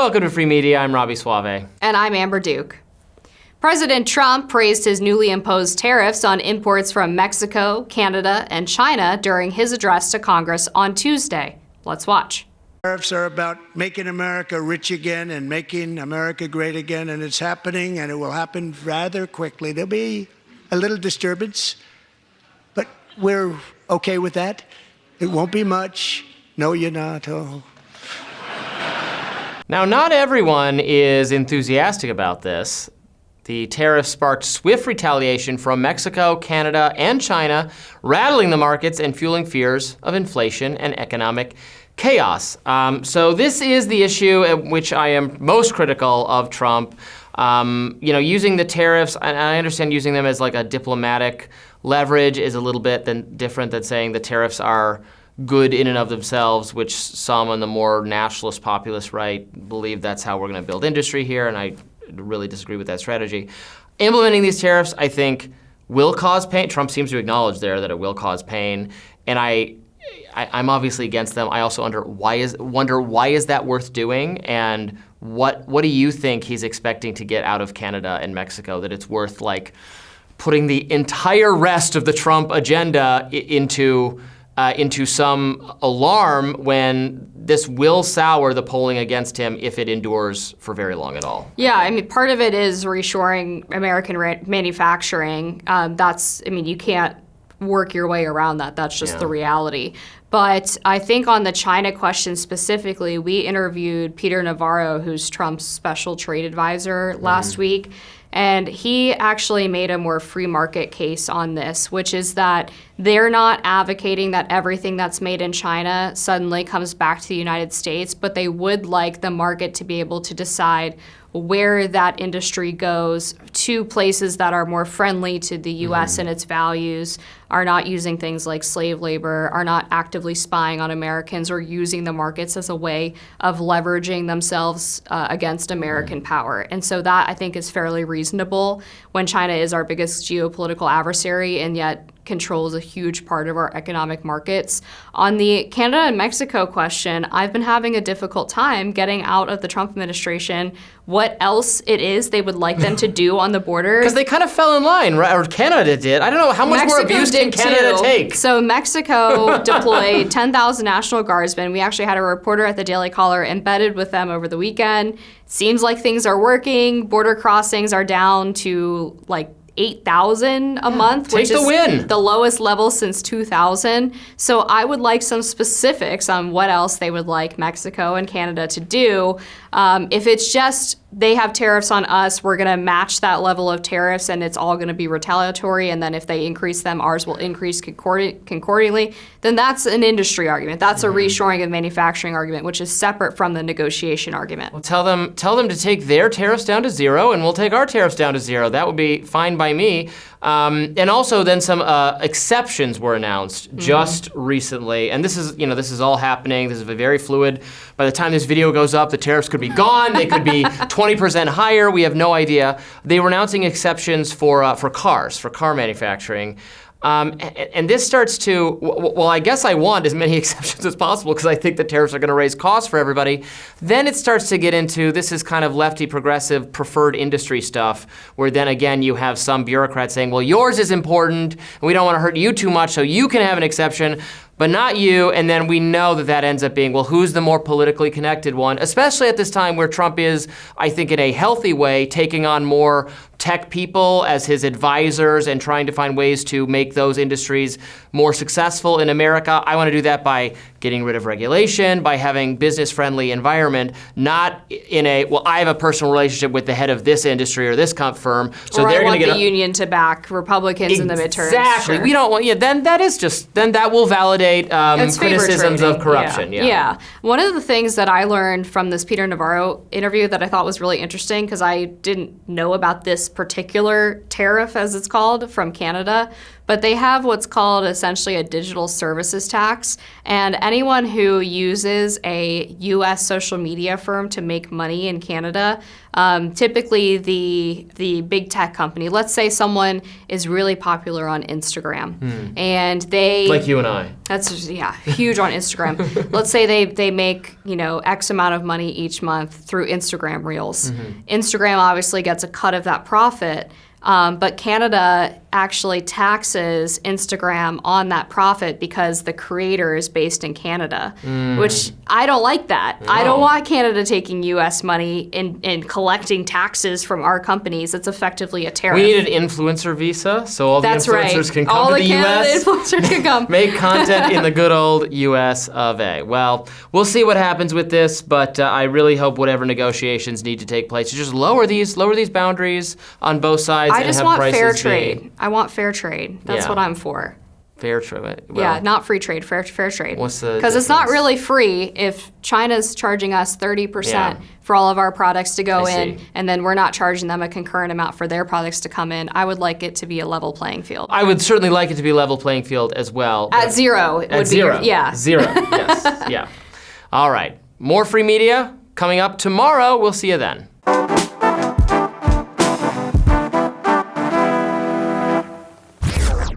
Welcome to Free Media. I'm Robby Soave. And I'm Amber Duke. President Trump praised his newly imposed tariffs on imports from Mexico, Canada, and China during his address to Congress on Tuesday. Let's watch. Tariffs are about making America rich again and making America great again, and it's happening, and it will happen rather quickly. There'll be a little disturbance, but we're okay with that. It won't be much. No, you're not. Oh. Now, not everyone is enthusiastic about this. The tariffs sparked swift retaliation from Mexico, Canada, and China, rattling the markets and fueling fears of inflation and economic chaos. So this is the issue at which I am most critical of Trump. Using the tariffs, and I understand using them as like a diplomatic leverage is a little bit different than saying the tariffs are good in and of themselves, which some on the more nationalist populist right believe that's how we're going to build industry here, and I really disagree with that strategy. Implementing these tariffs, I think, will cause pain. Trump seems to acknowledge there that it will cause pain, and I'm obviously against them. I also wonder why is that worth doing, and what do you think he's expecting to get out of Canada and Mexico that it's worth like putting the entire rest of the Trump agenda into some alarm when this will sour the polling against him if it endures for very long at all? Yeah, I mean, part of it is reshoring American manufacturing. You can't work your way around that. That's just the reality. But I think on the China question specifically, we interviewed Peter Navarro, who's Trump's special trade advisor, last week. And he actually made a more free market case on this, which is that they're not advocating that everything that's made in China suddenly comes back to the United States, but they would like the market to be able to decide where that industry goes to places that are more friendly to the U.S. and its values, are not using things like slave labor, are not actively spying on Americans, or using the markets as a way of leveraging themselves against American power. And so that, I think, is fairly reasonable when China is our biggest geopolitical adversary and yet controls a huge part of our economic markets. On the Canada and Mexico question, I've been having a difficult time getting out of the Trump administration what else it is they would like them to do on the border. Because they kind of fell in line, right? Or Canada did. I don't know, how much more abuse can Canada take? So Mexico deployed 10,000 National Guardsmen. We actually had a reporter at the Daily Caller embedded with them over the weekend. Seems like things are working. Border crossings are down to like 8,000 a month, which is the lowest level since 2000. So I would like some specifics on what else they would like Mexico and Canada to do. If it's just they have tariffs on us, we're going to match that level of tariffs and it's all going to be retaliatory, and then if they increase them, ours will increase concordantly, then that's an industry argument. That's a reshoring of manufacturing argument, which is separate from the negotiation argument. Well, tell them to take their tariffs down to zero, and we'll take our tariffs down to zero. That would be fine by me. And also then some exceptions were announced just recently, and this is all happening. This is very fluid. By the time this video goes up, the tariffs could be gone. They could be 20% higher. We have no idea. They were announcing exceptions for cars, for car manufacturing. And this starts to, well, I guess I want as many exceptions as possible because I think the tariffs are going to raise costs for everybody. Then it starts to get into, this is kind of lefty progressive preferred industry stuff, where then again you have some bureaucrats saying, well, yours is important, and we don't want to hurt you too much, so you can have an exception, but not you. And then we know that ends up being, well, who's the more politically connected one, especially at this time where Trump is, I think in a healthy way, taking on more tech people as his advisors and trying to find ways to make those industries more successful in America. I want to do that by getting rid of regulation, by having business-friendly environment, not in a, well, I have a personal relationship with the head of this industry or this firm, so or they're going to get the union to back Republicans in the midterms. Exactly. Sure. We don't want, then that will validate criticisms of corruption. Yeah. One of the things that I learned from this Peter Navarro interview that I thought was really interesting, because I didn't know about this particular tariff, as it's called, from Canada, but they have what's called essentially a digital services tax. And anyone who uses a U.S. social media firm to make money in Canada, typically the big tech company, let's say someone is really popular on Instagram, and they... Like you and I. That's huge on Instagram. Let's say they make, X amount of money each month through Instagram Reels. Instagram obviously gets a cut of that profit, but Canada actually taxes Instagram on that profit because the creator is based in Canada, which I don't like that. I don't want Canada taking U.S. money and collecting taxes from our companies. It's effectively a tariff. We need an influencer visa, so all the influencers can come all to the the Canada U.S. influencers can come. Make content in the good old U.S. of A. Well, we'll see what happens with this, but I really hope whatever negotiations need to take place to just lower these boundaries on both sides. I and just have want prices fair be trade. I want fair trade. That's Yeah. what I'm for. fair trade. Yeah, not free trade, fair trade. What's the Because it's not difference? really free if China's charging us 30% Yeah. for all of our products to go I in, see. and then we're not charging them a concurrent amount for their products to come in. I would like it to be a level playing field. I would certainly like it to be a level playing field as well. At zero, it At would zero. be. Yeah. Zero, yes. Yeah. All right. More free media coming up tomorrow. We'll see you then.